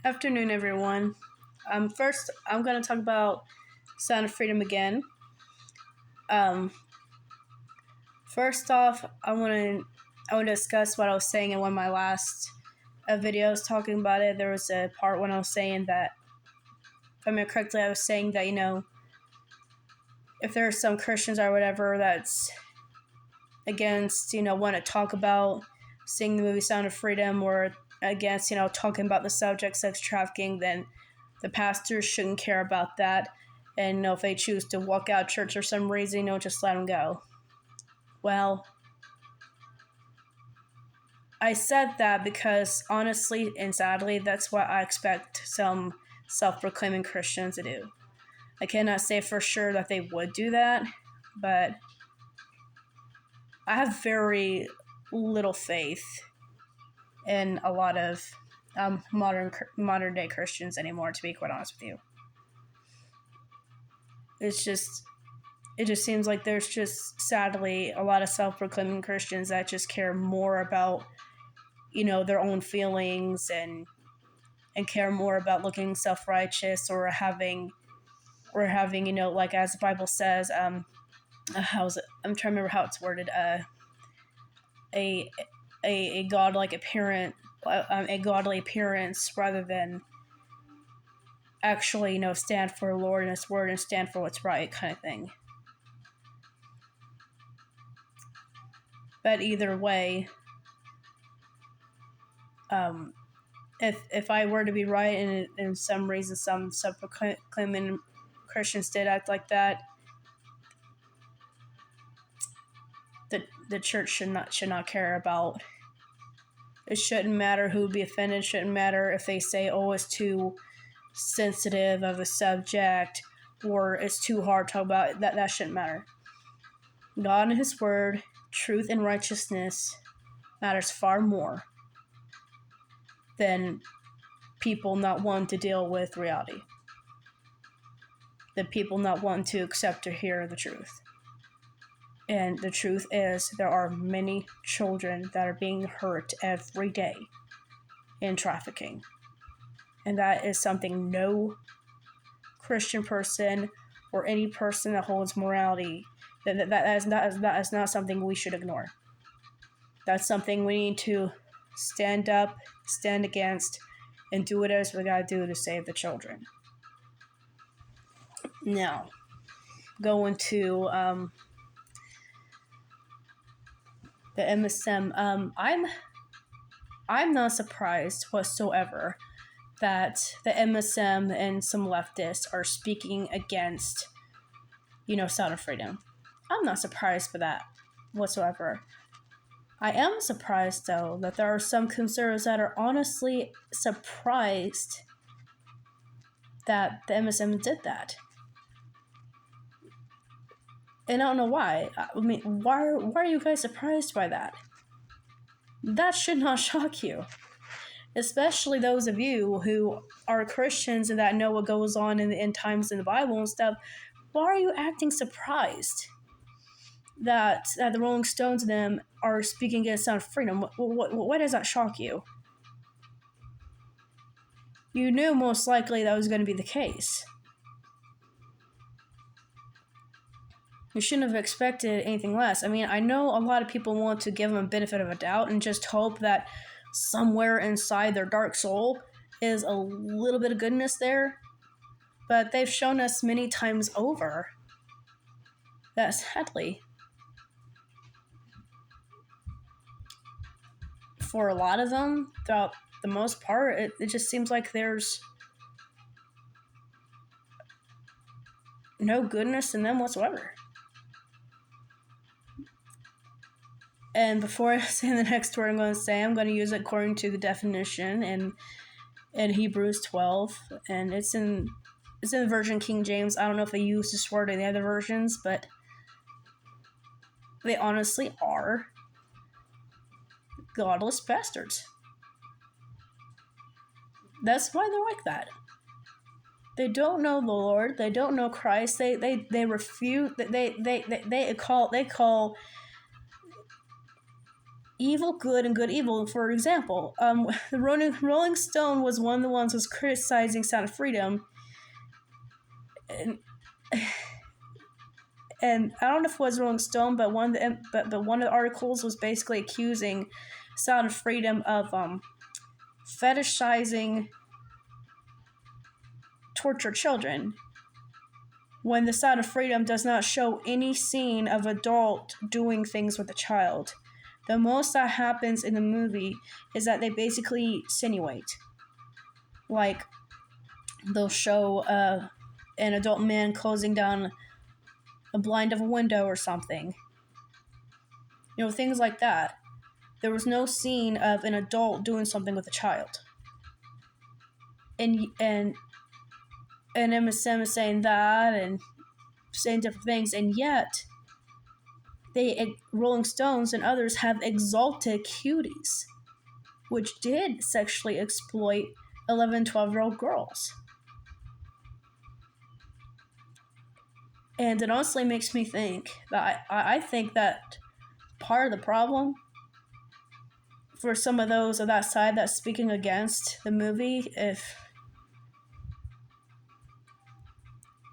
Afternoon, everyone. First, I'm going to talk about Sound of Freedom again. Um, First off, I want to discuss what I was saying in one of my last videos talking about it. There was a part when I was saying that, if I remember correctly, I was saying that if there are some Christians or whatever that's against want to talk about seeing the movie Sound of Freedom or against talking about the subject sex trafficking, then the pastors shouldn't care about that. And if they choose to walk out of church for some reason, just let them go. Well, I said that because honestly and sadly, that's what I expect some self-proclaiming Christians to do. I cannot say for sure that they would do that, but I have very little faith in a lot of modern day Christians anymore, to be quite honest with you. It just seems like there's just sadly a lot of self-proclaiming Christians that just care more about their own feelings and care more about looking self-righteous or having like as the Bible says, how's it? I'm trying to remember how it's worded. A godlike appearance, a godly appearance, rather than actually stand for the Lord and His word and stand for what's right, kind of thing. But either way, if I were to be right and in some reason some self-proclaiming Christians did act like that, the church should not care about. It shouldn't matter who would be offended. It shouldn't matter if they say, "Oh, it's too sensitive of a subject," or "It's too hard to talk about." That shouldn't matter. God and His word, truth and righteousness matters far more than people not wanting to deal with reality. Than people not wanting to accept or hear the truth. And the truth is, there are many children that are being hurt every day in trafficking. And that is something no Christian person or any person that holds morality, that is not something we should ignore. That's something we need to stand up, stand against, and do whatever we gotta do to save the children. Now, going to the MSM, I'm not surprised whatsoever that the MSM and some leftists are speaking against, Sound of Freedom. I'm not surprised by that whatsoever. I am surprised, though, that there are some conservatives that are honestly surprised that the MSM did that. And I don't know why. I mean, why are you guys surprised by that? That should not shock you. Especially those of you who are Christians and that know what goes on in the end times in the Bible and stuff. Why are you acting surprised that the Rolling Stones and them are speaking against Sound of Freedom? Why does that shock you? You knew most likely that was going to be the case. You shouldn't have expected anything less. I mean, I know a lot of people want to give them a benefit of a doubt and just hope that somewhere inside their dark soul is a little bit of goodness there. But they've shown us many times over that sadly, for a lot of them, throughout the most part, it just seems like there's no goodness in them whatsoever. And before I say the next word I'm going to say, I'm going to use it according to the definition in Hebrews 12, and it's in the version King James. I don't know if they use this word in the other versions, but they honestly are godless bastards. That's why they're like that. They don't know the Lord. They don't know Christ. They refuse. They call evil good and good evil. For example, the Rolling Stone was one of the ones who was criticizing Sound of Freedom, and I don't know if it was Rolling Stone, but one of the articles was basically accusing Sound of Freedom of fetishizing tortured children, when the Sound of Freedom does not show any scene of adult doing things with a child. The most that happens in the movie is that they basically insinuate. Like, they'll show an adult man closing down a blind of a window or something. Things like that. There was no scene of an adult doing something with a child. And MSM is saying that and saying different things, and yet Rolling Stones and others have exalted cuties, which did sexually exploit 11, 12-year-old girls. And it honestly makes me think that I think that part of the problem for some of those of that side that's speaking against the movie,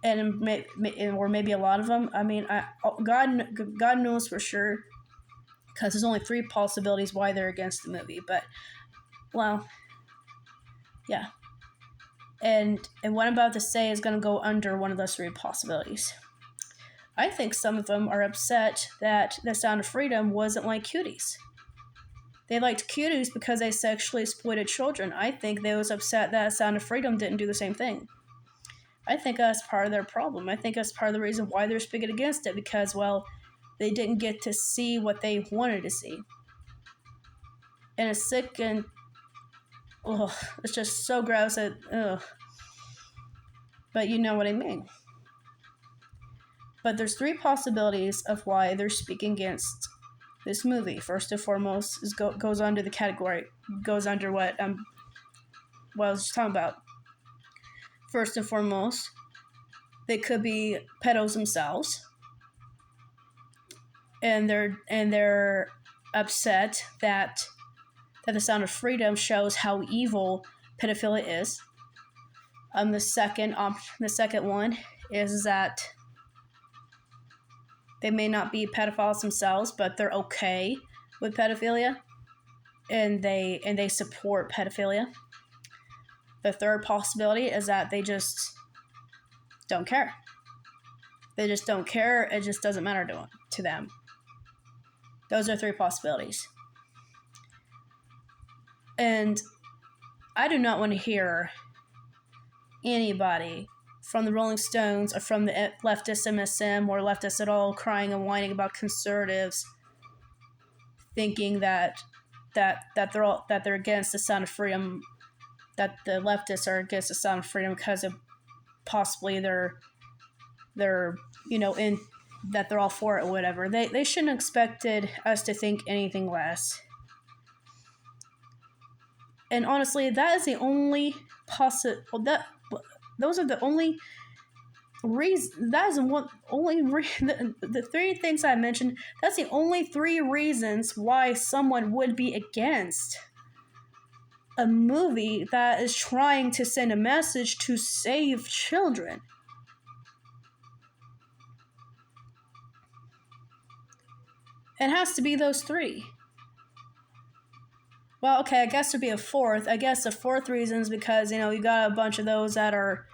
or maybe a lot of them. I mean, God knows for sure, because there's only 3 possibilities why they're against the movie. But, well, yeah. And what I'm about to say is going to go under one of those 3 possibilities. I think some of them are upset that the Sound of Freedom wasn't like Cuties. They liked Cuties because they sexually exploited children. I think they was upset that Sound of Freedom didn't do the same thing. I think that's part of their problem. I think that's part of the reason why they're speaking against it, because, well, they didn't get to see what they wanted to see. And it's sick and, it's just so gross that, but you know what I mean. But there's 3 possibilities of why they're speaking against this movie. First and foremost, goes under the category, goes under what I was just talking about. First and foremost, they could be pedos themselves, and they're upset that the Sound of Freedom shows how evil pedophilia is. The second one is that they may not be pedophiles themselves, but they're okay with pedophilia, and they support pedophilia. The third possibility is that they just don't care. They just don't care. It just doesn't matter to them. Those are 3 possibilities. And I do not want to hear anybody from the Rolling Stones or from the leftist MSM or leftists at all crying and whining about conservatives thinking that they're against the Sound of Freedom, that the leftists are against the Sound of Freedom because of possibly they're in that they're all for it or whatever. They shouldn't have expected us to think anything less. And honestly, that is the only those are the only reason. That is the 3 things I mentioned. That's the only 3 reasons why someone would be against a movie that is trying to send a message to save children. It has to be those 3. Well, okay, I guess there'd be a 4th. I guess the 4th reason is because, you got a bunch of those that are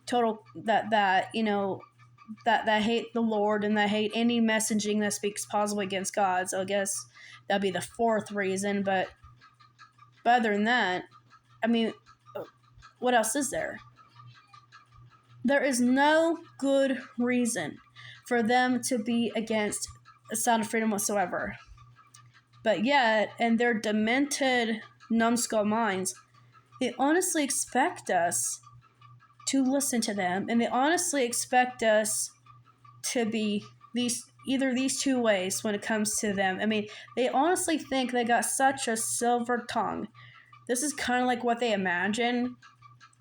total, that hate the Lord and that hate any messaging that speaks positively against God. So I guess that'd be the 4th reason. But other than that, I mean, what else is there? There is no good reason for them to be against the Sound of Freedom whatsoever. But yet, in their demented, numbskull minds, they honestly expect us to listen to them, and they honestly expect us to be either these 2 ways when it comes to them. I mean, they honestly think they got such a silver tongue. This is kind of like what they imagine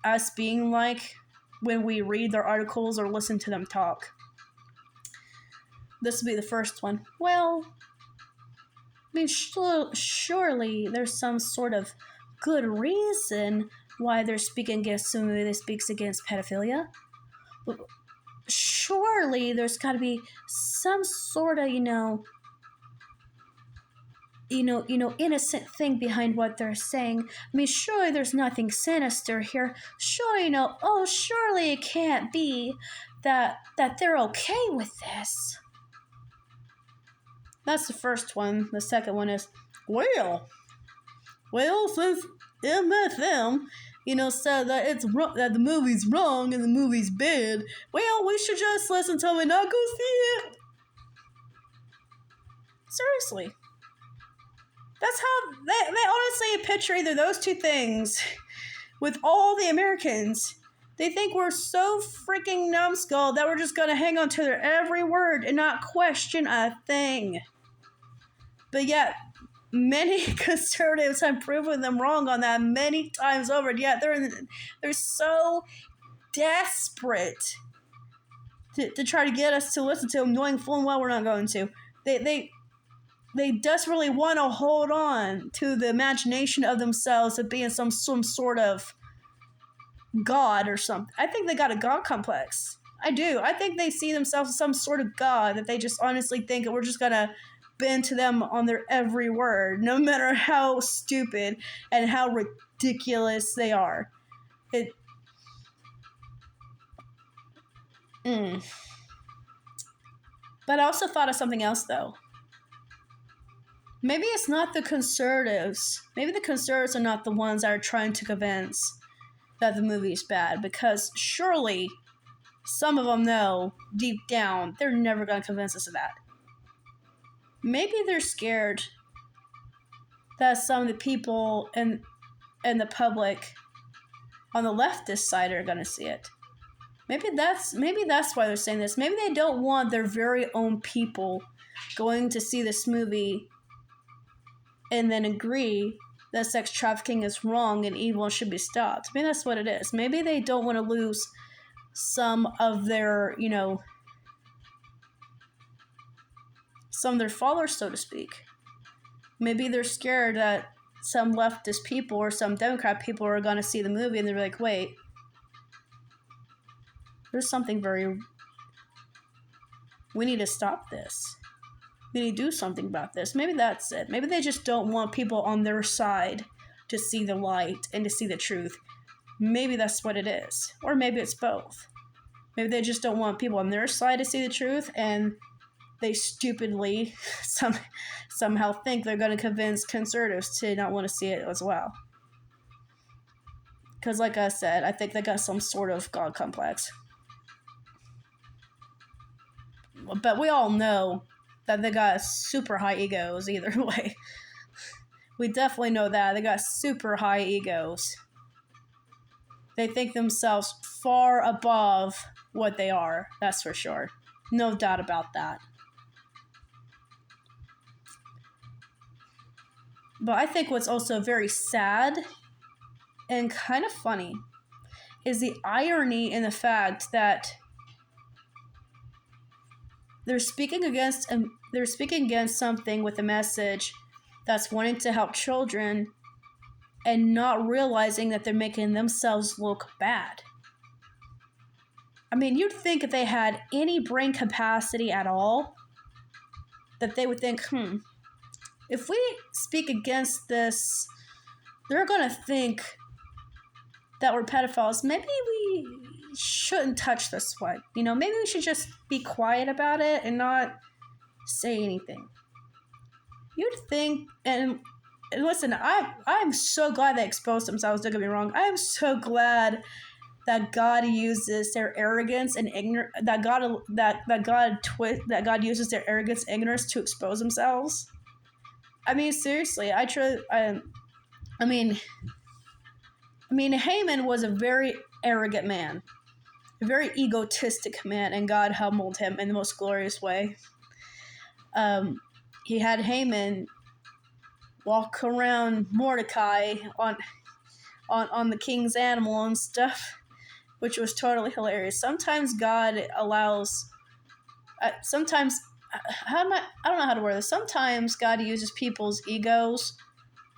us being like when we read their articles or listen to them talk. This will be the first one. Well, mean, surely there's some sort of good reason why they're speaking against the movie that speaks against pedophilia. Surely there's got to be some sort of, innocent thing behind what they're saying. I mean, surely there's nothing sinister here. Surely, surely it can't be that they're okay with this. That's the first one. The second one is, well, since MSM, said that it's that the movie's wrong and the movie's bad, well, we should just listen to it and not go see it. Seriously. That's how they honestly picture either those two things with all the Americans. They think we're so freaking numbskull that we're just going to hang on to their every word and not question a thing. But yet, many conservatives have proven them wrong on that many times over. Yet they're so desperate to try to get us to listen to them, knowing full and well we're not going to. They desperately want to hold on to the imagination of themselves of being some sort of god or something. I think they got a god complex. I do. I think they see themselves as some sort of god that they just honestly think that we're just going to bend to them on their every word, no matter how stupid and how ridiculous they are. But I also thought of something else, though. Maybe it's not the conservatives. Maybe the conservatives are not the ones that are trying to convince that the movie is bad, because surely some of them know deep down they're never going to convince us of that. Maybe they're scared that some of the people in the public on the leftist side are going to see it. Maybe that's why they're saying this. Maybe they don't want their very own people going to see this movie and then agree that sex trafficking is wrong and evil and should be stopped. Maybe that's what it is. Maybe they don't want to lose some of their, some of their followers, so to speak. Maybe they're scared that some leftist people or some Democrat people are going to see the movie and they're like, wait, there's something we need to stop this. We need to do something about this. Maybe that's it. Maybe they just don't want people on their side to see the light and to see the truth. Maybe that's what it is. Or maybe it's both. Maybe they just don't want people on their side to see the truth, and they stupidly somehow think they're going to convince conservatives to not want to see it as well. Because like I said, I think they got some sort of God complex. But we all know that they got super high egos either way. We definitely know that. They got super high egos. They think themselves far above what they are. That's for sure. No doubt about that. But I think what's also very sad and kind of funny is the irony in the fact that they're speaking against something with a message that's wanting to help children and not realizing that they're making themselves look bad. I mean, you'd think if they had any brain capacity at all, that they would think, if we speak against this, they're going to think that we're pedophiles. Maybe we shouldn't touch this one. Maybe we should just be quiet about it and not say anything. You'd think, and listen, I'm so glad they exposed themselves, don't get me wrong. I am so glad that God uses their arrogance and ignorance, that God uses their arrogance and ignorance to expose themselves. I mean, seriously, Haman was a very arrogant man, a very egotistic man, and God humbled him in the most glorious way. He had Haman walk around Mordecai on the king's animal and stuff, which was totally hilarious. Sometimes God allows, sometimes how am I don't know how to word this. Sometimes God uses people's egos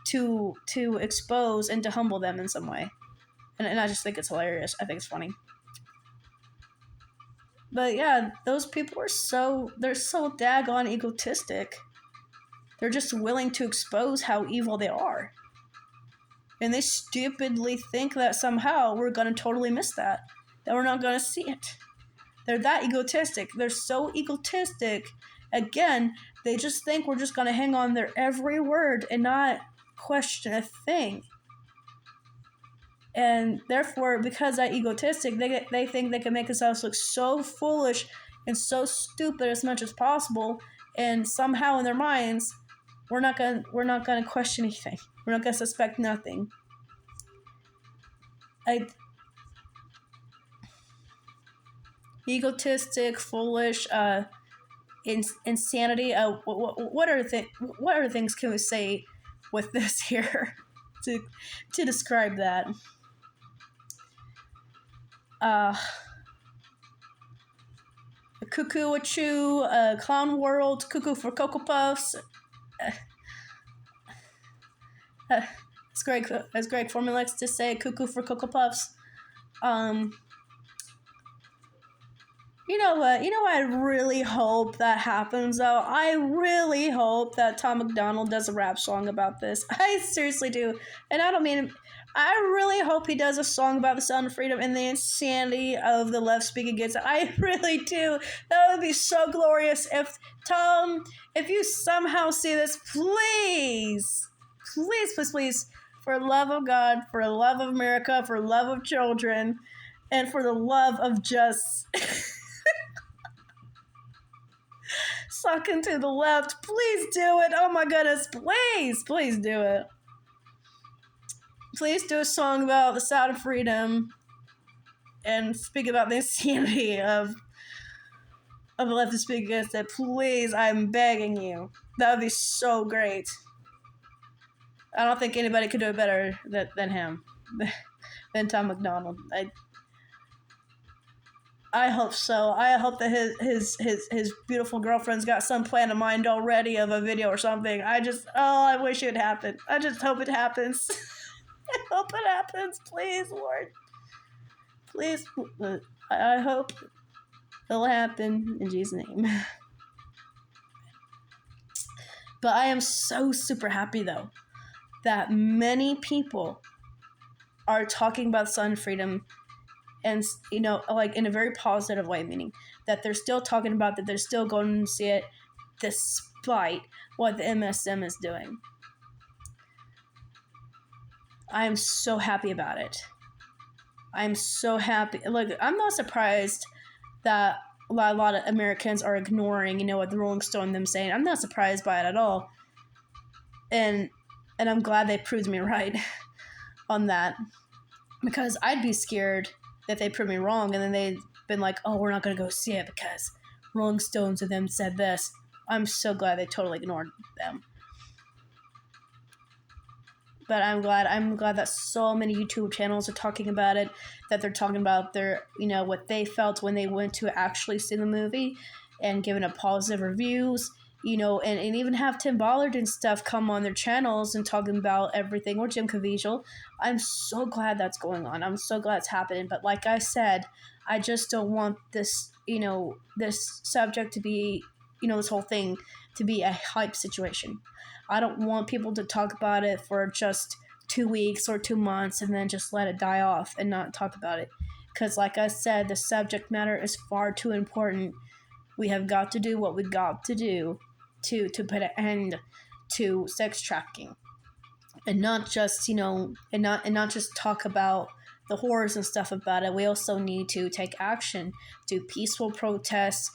to expose and to humble them in some way. And I just think it's hilarious. I think it's funny. But yeah, those people are they're so daggone egotistic. They're just willing to expose how evil they are. And they stupidly think that somehow we're going to totally miss that we're not going to see it. They're that egotistic. They're so egotistic. Again, they just think we're just going to hang on their every word and not question a thing. And therefore, because they're egotistic, they think they can make themselves look so foolish and so stupid as much as possible. And somehow in their minds, we're not gonna question anything. We're not gonna suspect nothing. Egotistic, foolish, insanity. What other things can we say with this here to describe that? Cuckoo Chew, Clown World, Cuckoo for Cocoa Puffs. As Greg Foreman likes to say, Cuckoo for Cocoa Puffs. You know what? I really hope that happens, though. I really hope that Tom MacDonald does a rap song about this. I seriously do. And I don't mean... I really hope he does a song about the sound of freedom and the insanity of the left speaking against it. I really do. That would be so glorious. If, Tom, if you somehow see this, please, for the love of God, for the love of America, for the love of children, and for the love of just... sucking to the left, please do it. Oh my goodness, please do it. Please do a song about the sound of freedom and speak about the insanity of the left to speak against it. Please, I'm begging you. That would be so great. I don't think anybody could do it better than him, than Tom MacDonald. I hope so. I hope that his beautiful girlfriend's got some plan in mind already of a video or something. I wish it would happen. I just hope it happens. I hope it happens. Please, Lord. Please. I hope it'll happen in Jesus' name. But I am so super happy, though, that many people are talking about sun freedom and, like in a very positive way, meaning that they're still talking about that, they're still going to see it despite what the MSM is doing. I am so happy about it. I'm so happy. Like, I'm not surprised that a lot of Americans are ignoring, what the Rolling Stone them saying. I'm not surprised by it at all. And I'm glad they proved me right on that. Because I'd be scared that they proved me wrong, and then they'd been like, oh, we're not going to go see it because Rolling Stones and them said this. I'm so glad they totally ignored them. But I'm glad that so many YouTube channels are talking about it, that they're talking about their, what they felt when they went to actually see the movie and giving it positive reviews, and even have Tim Ballard and stuff come on their channels and talking about everything, or Jim Caviezel. I'm so glad that's going on. I'm so glad it's happening. But like I said, I just don't want this, this subject to be, this whole thing to be a hype situation. I don't want people to talk about it for just 2 weeks or 2 months and then just let it die off and not talk about it. Because like I said, the subject matter is far too important. We have got to do what we've got to do to put an end to sex trafficking, and not just and not just talk about the horrors and stuff about it. We also need to take action, do peaceful protests,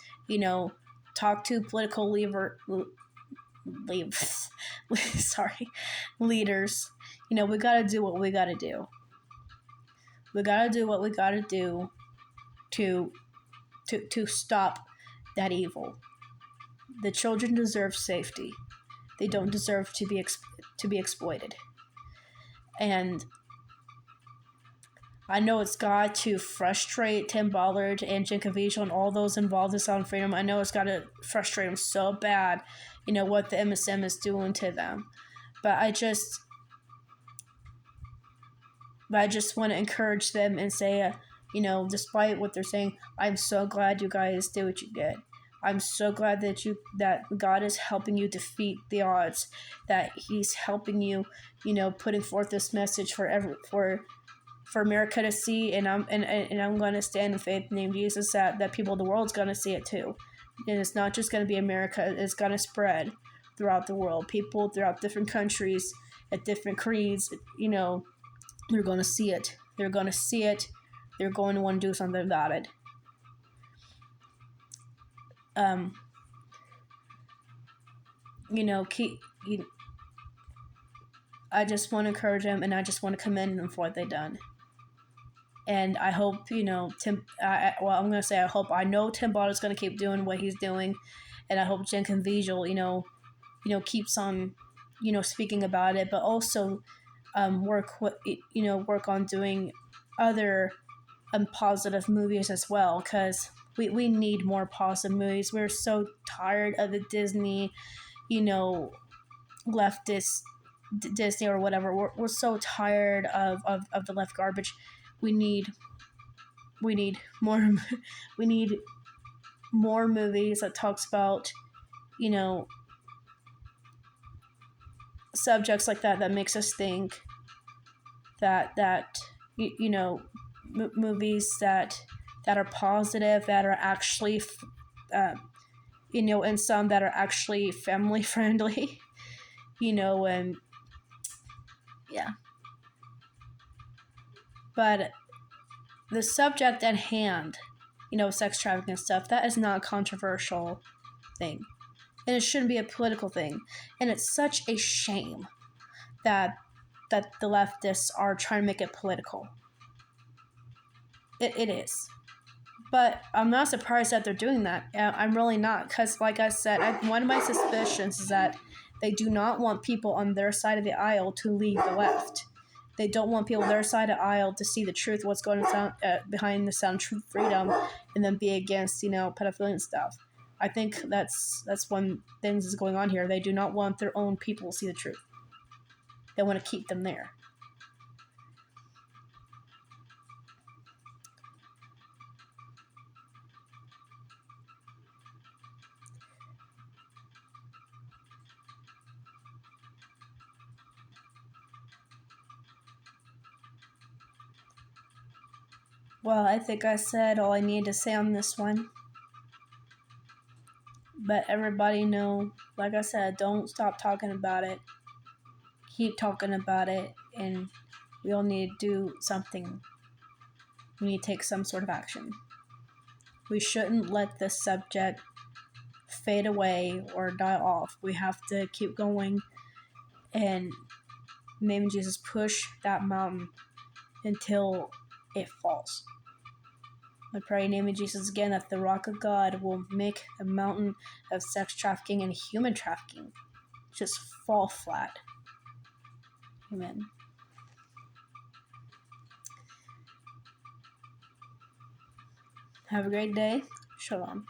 talk to political leaders. We gotta do what we gotta do. We gotta do what we gotta do to stop that evil. The children deserve safety. They don't deserve to be exploited. And I know it's got to frustrate Tim Ballard and Jen Caviezel and all those involved in Sound of Freedom. I know it's got to frustrate them so bad, what the MSM is doing to them. But I just want to encourage them and say, despite what they're saying, I'm so glad you guys did what you did. I'm so glad that God is helping you defeat the odds, that He's helping you, putting forth this message for America to see, and I'm going to stand in faith in the name of Jesus that people of the world's going to see it too. And it's not just going to be America, it's going to spread throughout the world. People throughout different countries, at different creeds, they're going to see it. They're going to see it. They're going to want to do something about it. I just want to encourage them, and I just want to commend them for what they've done. And I hope, Tim. I'm gonna say I know Tim Ballard's gonna keep doing what he's doing, and I hope Jen Caviezel, keeps on, speaking about it, but also, work on doing other positive movies as well, because we need more positive movies. We're so tired of the Disney, leftist Disney or whatever. We're so tired of the left garbage. We need more we need more movies that talks about, subjects like that makes us think, movies that are positive, that are actually and some that are actually family friendly, and yeah. But the subject at hand, sex trafficking and stuff, that is not a controversial thing. And it shouldn't be a political thing. And it's such a shame that the leftists are trying to make it political. It is. But I'm not surprised that they're doing that. I'm really not. Because, like I said, one of my suspicions is that they do not want people on their side of the aisle to leave the left. They don't want people on their side of the aisle to see the truth, what's going on behind the Sound Truth Freedom, and then be against, pedophilia and stuff. I think that's one thing that's going on here. They do not want their own people to see the truth. They want to keep them there. Well, I think I said all I need to say on this one. But everybody know, like I said, don't stop talking about it. Keep talking about it, and we all need to do something. We need to take some sort of action. We shouldn't let this subject fade away or die off. We have to keep going and, in the name of Jesus, push that mountain until it falls. I pray in the name of Jesus again that the rock of God will make the mountain of sex trafficking and human trafficking just fall flat. Amen. Have a great day. Shalom.